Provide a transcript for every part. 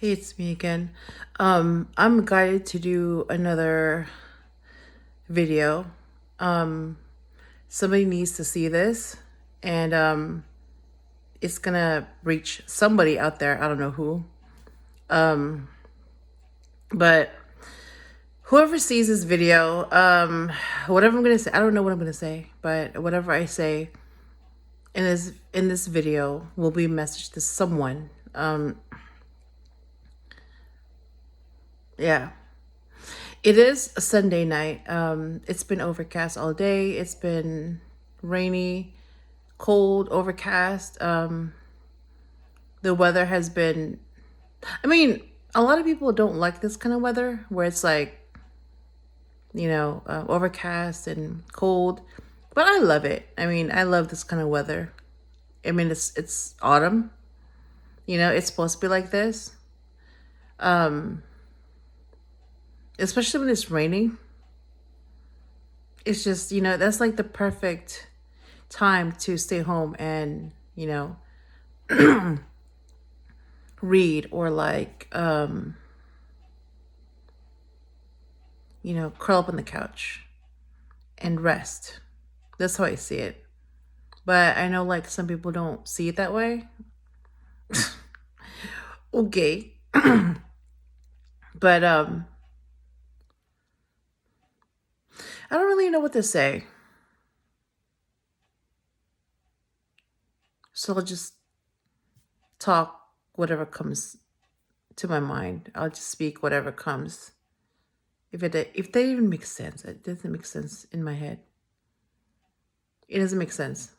Hey, it's me again. I'm guided to do another video. Somebody needs to see this, and it's gonna reach somebody out there. I don't know who, but whoever sees this video, whatever I'm gonna say, I don't know what I'm gonna say, but whatever I say in this video will be a message to someone. Yeah. It is a Sunday night. It's been overcast all day. It's been rainy, cold, overcast. The weather has been, I mean, a lot of people don't like this kind of weather where it's like, overcast and cold. But I love it. I mean, I love this kind of weather. I mean, it's autumn. It's supposed to be like this. Especially when it's raining. It's just, that's like the perfect time to stay home and, read or like, curl up on the couch and rest. That's how I see it. But I know like some people don't see it that way. Okay. But I don't really know what to say. So I'll just talk whatever comes to my mind. I'll just speak whatever comes. If that even makes sense. It doesn't make sense in my head. It doesn't make sense.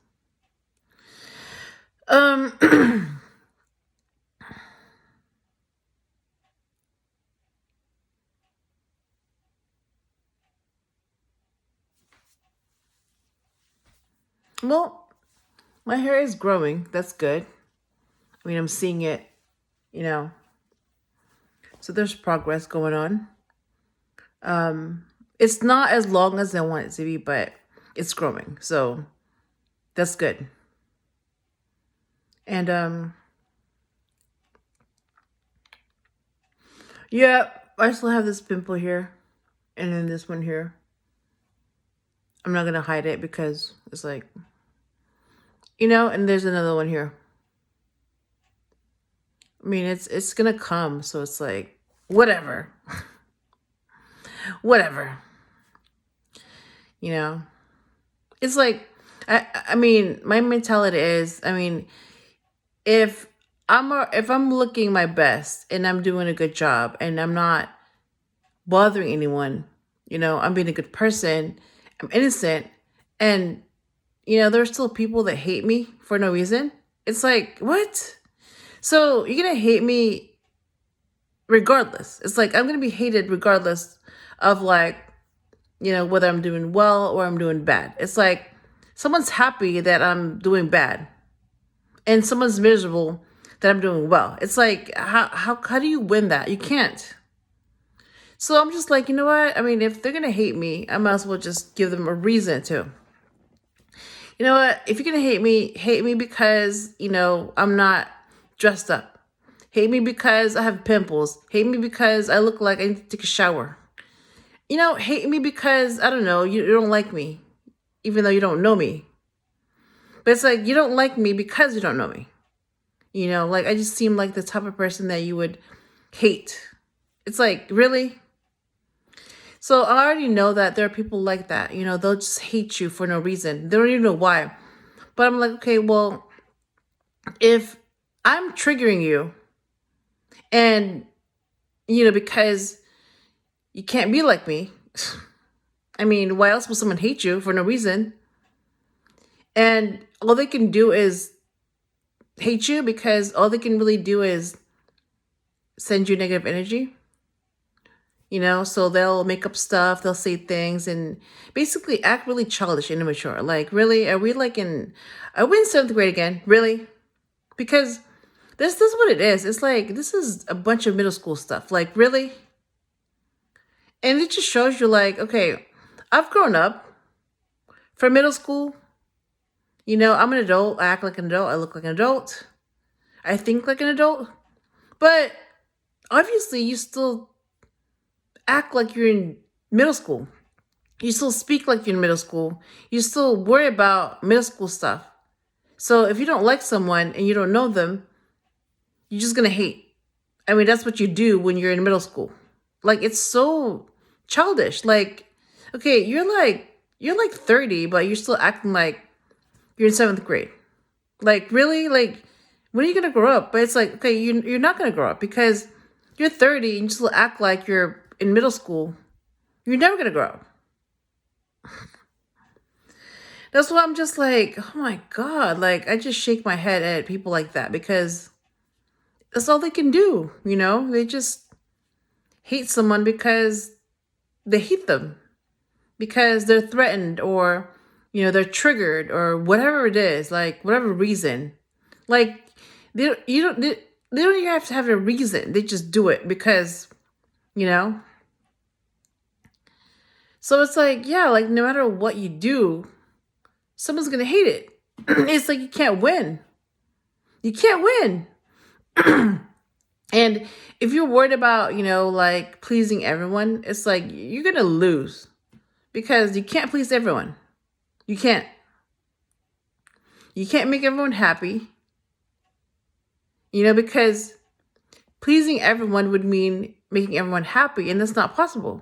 Well, my hair is growing. That's good. I mean, I'm seeing it, so there's progress going on. It's not as long as I want it to be, but it's growing. So that's good. And yeah, I still have this pimple here and then this one here. I'm not gonna hide it because it's like, and there's another one here. I mean, it's gonna come, so it's like, whatever. Whatever. It's like, I mean, my mentality is, I mean, if I'm looking my best and I'm doing a good job and I'm not bothering anyone, I'm being a good person, I'm innocent, and there's still people that hate me for no reason. It's like, what? So you're gonna hate me regardless. It's like I'm gonna be hated regardless of like, whether I'm doing well or I'm doing bad. It's like someone's happy that I'm doing bad, and someone's miserable that I'm doing well. It's like, how do you win that? You can't. So I'm just like, you know what? I mean, if they're gonna hate me, I might as well just give them a reason to. You know what? If you're gonna hate me because, I'm not dressed up. Hate me because I have pimples. Hate me because I look like I need to take a shower. Hate me because, I don't know, you don't like me, even though you don't know me. But it's like, you don't like me because you don't know me. Like I just seem like the type of person that you would hate. It's like, really? So I already know that there are people like that. They'll just hate you for no reason. They don't even know why. But I'm like, okay, well, if I'm triggering you and, because you can't be like me, I mean, why else would someone hate you for no reason? And all they can do is hate you because all they can really do is send you negative energy. So they'll make up stuff, they'll say things and basically act really childish and immature. Like, really? Are we in 7th grade again? Really? Because this is what it is. It's like, this is a bunch of middle school stuff. Like, really? And it just shows you like, okay, I've grown up from middle school. I'm an adult. I act like an adult. I look like an adult. I think like an adult. But obviously you still act like you're in middle school. You still speak like you're in middle school. You still worry about middle school stuff. So if you don't like someone and you don't know them, you're just gonna hate. I mean, that's what you do when you're in middle school. Like, it's so childish. Like, okay, you're like 30, but you're still acting like you're in seventh grade. Like, really? Like, when are you gonna grow up? But it's like, okay, you're not gonna grow up because you're 30 and you still act like you're in middle school. You're never gonna grow up. That's why I'm just like, oh my God. Like, I just shake my head at people like that because that's all they can do. They just hate someone because they hate them, because they're threatened, or, they're triggered, or whatever it is, like, whatever reason. Like, they don't even have to have a reason. They just do it because, you know? So it's like, yeah, like, no matter what you do, someone's going to hate it. It's like you can't win. You can't win. And if you're worried about, like, pleasing everyone, it's like you're going to lose because you can't please everyone. You can't. You can't make everyone happy, because pleasing everyone would mean making everyone happy, and that's not possible.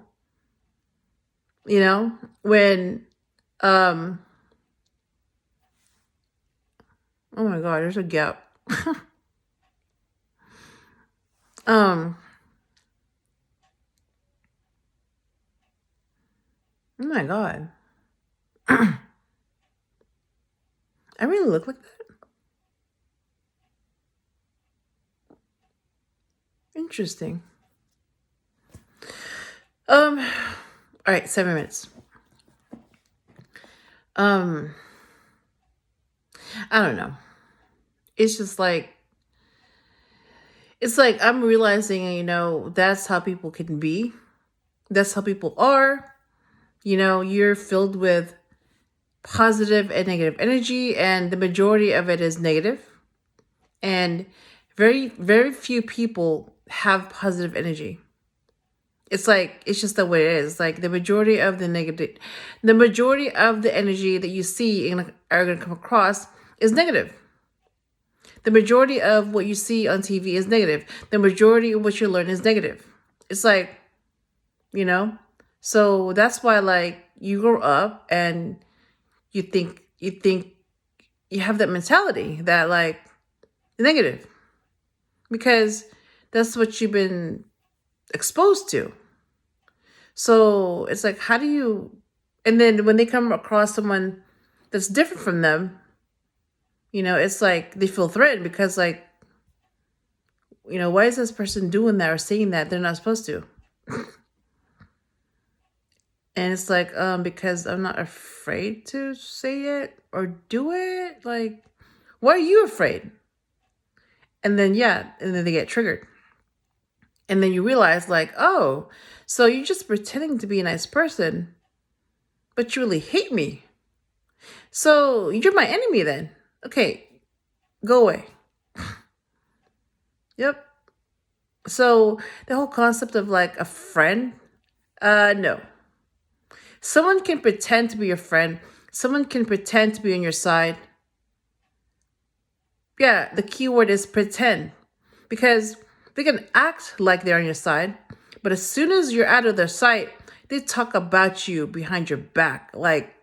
When, oh my God, there's a gap. Oh my God. I really look like that? Interesting. All right, 7 minutes. I don't know. It's just like, I'm realizing, that's how people can be. That's how people are. You're filled with positive and negative energy, and the majority of it is negative. And very, very few people have positive energy. It's like, it's just the way it is. Like, the majority of the energy that you see and are going to come across is negative. The majority of what you see on TV is negative. The majority of what you learn is negative. It's like, so that's why, like, you grow up and you think you have that mentality that, like, negative, because that's what you've been exposed to. So it's like, how do you, and then when they come across someone that's different from them, it's like they feel threatened because, like, why is this person doing that or saying that they're not supposed to? And it's like, because I'm not afraid to say it or do it. Like, why are you afraid? And then, and then they get triggered. And then you realize, like, oh, so you're just pretending to be a nice person, but you really hate me. So you're my enemy then. Okay, go away. Yep. So the whole concept of, like, a friend, no. Someone can pretend to be your friend. Someone can pretend to be on your side. Yeah, the key word is pretend. Because they can act like they're on your side, but as soon as you're out of their sight, they talk about you behind your back. Like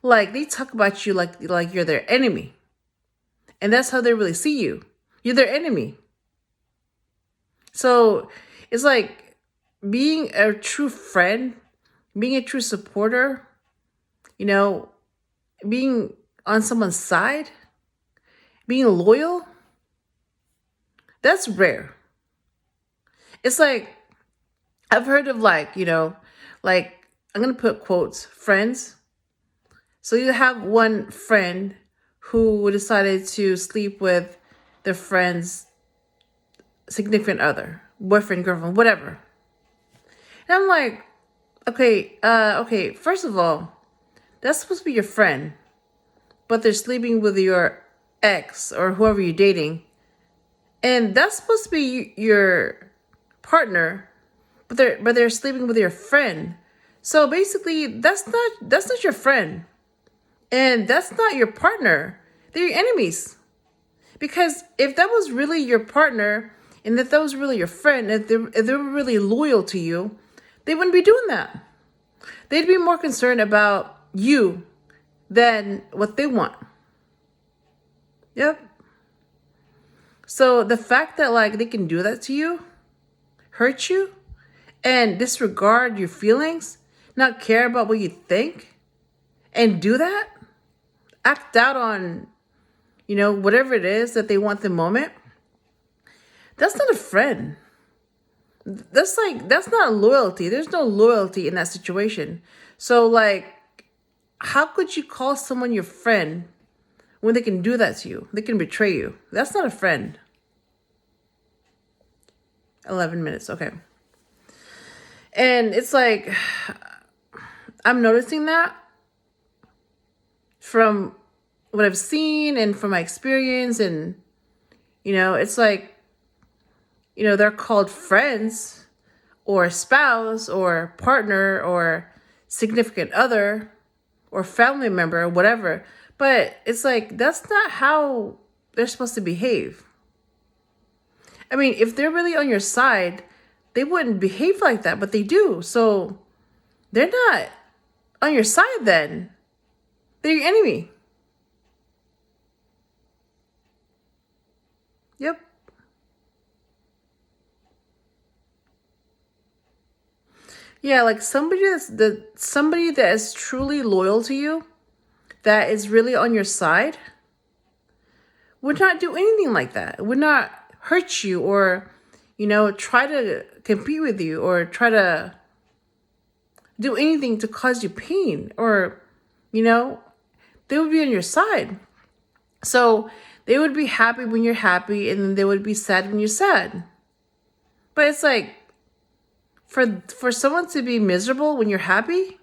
they talk about you like you're their enemy. And that's how they really see you. You're their enemy. So it's like being a true friend, being a true supporter, being on someone's side, being loyal, that's rare. It's like, I've heard of, like, like, I'm going to put quotes, friends. So you have one friend who decided to sleep with their friend's significant other, boyfriend, girlfriend, whatever. And I'm like, okay, first of all, that's supposed to be your friend, but they're sleeping with your ex or whoever you're dating. And that's supposed to be your partner, but they're sleeping with your friend. So basically, that's not your friend, and that's not your partner. They're your enemies. Because if that was really your partner, and if that was really your friend, if they were really loyal to you, they wouldn't be doing that. They'd be more concerned about you than what they want. Yep. So the fact that like they can do that to you, hurt you, and disregard your feelings, not care about what you think, and do that, act out on, whatever it is that they want the moment, that's not a friend. That's not loyalty. There's no loyalty in that situation. So like, how could you call someone your friend when they can do that to you? They can betray you. That's not a friend. 11 minutes. Okay. And it's like, I'm noticing that from what I've seen and from my experience. And, it's like, they're called friends or spouse or partner or significant other or family member or whatever. But it's like, that's not how they're supposed to behave. I mean, if they're really on your side, they wouldn't behave like that, but they do. So they're not on your side then. They're your enemy. Yep. Yeah, like somebody that is truly loyal to you, that is really on your side, would not do anything like that. Would not hurt you or, try to compete with you or try to do anything to cause you pain or, they would be on your side. So they would be happy when you're happy and then they would be sad when you're sad. But it's like, for someone to be miserable when you're happy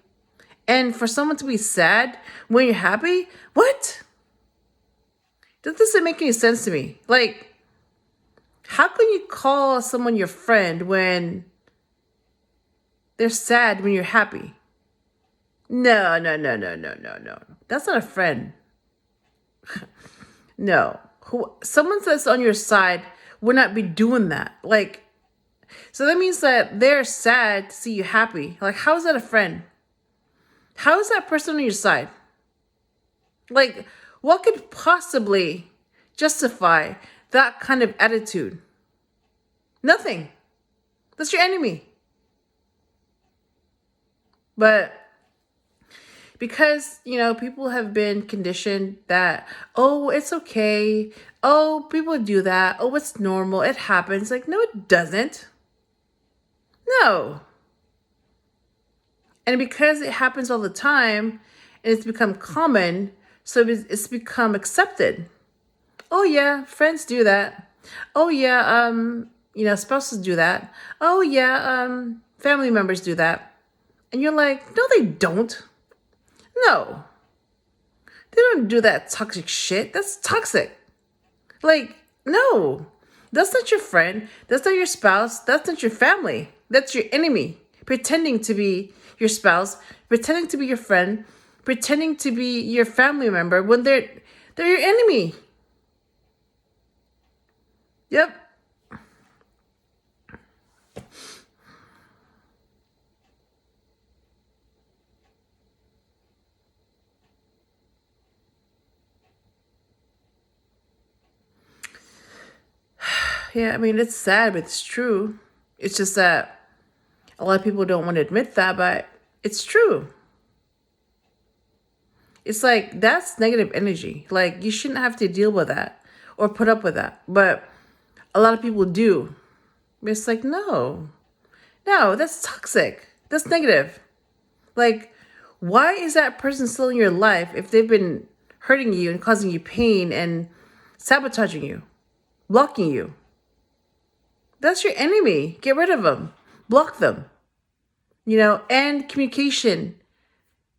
and for someone to be sad when you're happy, what? That doesn't make any sense to me. Like, how can you call someone your friend when they're sad when you're happy? No. That's not a friend. No. Someone that's on your side would not be doing that. Like, so that means that they're sad to see you happy. Like, how is that a friend? How is that person on your side? Like, what could possibly justify that kind of attitude? Nothing. That's your enemy. But because, people have been conditioned that, oh, it's okay. Oh, people do that. Oh, it's normal. It happens. Like, no, it doesn't. No. And because it happens all the time and it's become common, so it's become accepted. Oh yeah, friends do that. Oh yeah, spouses do that. Oh yeah, family members do that. And you're like, no, they don't. No. They don't do that toxic shit. That's toxic. Like, no. That's not your friend. That's not your spouse. That's not your family. That's your enemy. Pretending to be your spouse, pretending to be your friend, pretending to be your family member when they're your enemy. Yep. Yeah, I mean, it's sad, but it's true. It's just that a lot of people don't want to admit that, but it's true. It's like, that's negative energy. Like, you shouldn't have to deal with that or put up with that. But a lot of people do. It's like, no, that's toxic. That's negative. Like, why is that person still in your life if they've been hurting you and causing you pain and sabotaging you, blocking you? That's your enemy. Get rid of them. Block them. End communication.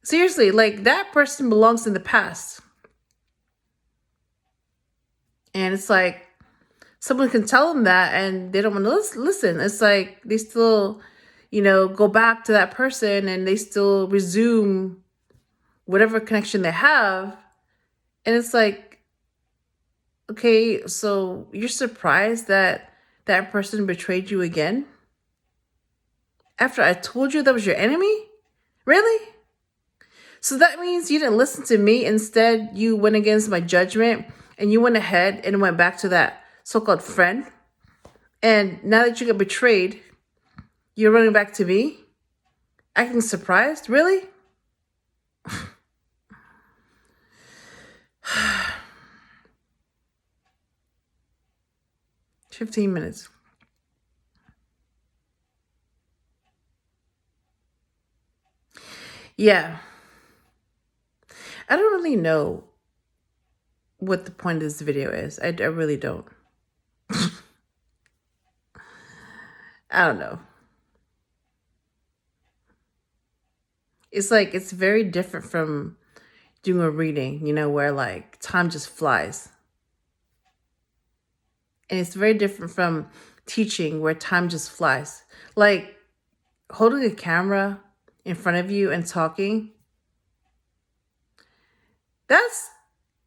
Seriously, like, that person belongs in the past. And it's like, someone can tell them that and they don't want to listen. It's like they still, go back to that person and they still resume whatever connection they have. And it's like, okay, so you're surprised that that person betrayed you again? After I told you that was your enemy? Really? So that means you didn't listen to me. Instead, you went against my judgment and you went ahead and went back to that so-called friend. And now that you got betrayed, you're running back to me, acting surprised? Really? 15 minutes. Yeah. I don't really know what the point of this video is. I really don't. I don't know. It's like, it's very different from doing a reading, where like time just flies. And it's very different from teaching where time just flies. Like holding a camera in front of you and talking, that's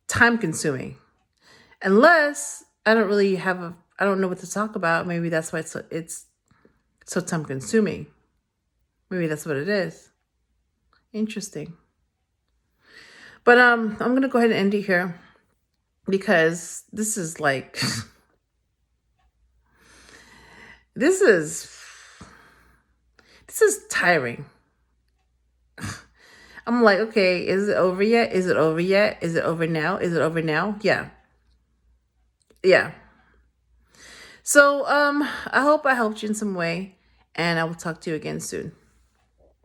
time consuming. Unless I don't really I don't know what to talk about. Maybe that's why it's so time consuming. Maybe that's what it is. Interesting. But I'm going to go ahead and end it here because this is like this is tiring. I'm like, okay, is it over yet? Is it over yet? Is it over now? Is it over now? Yeah. Yeah. So I hope I helped you in some way, and I will talk to you again soon.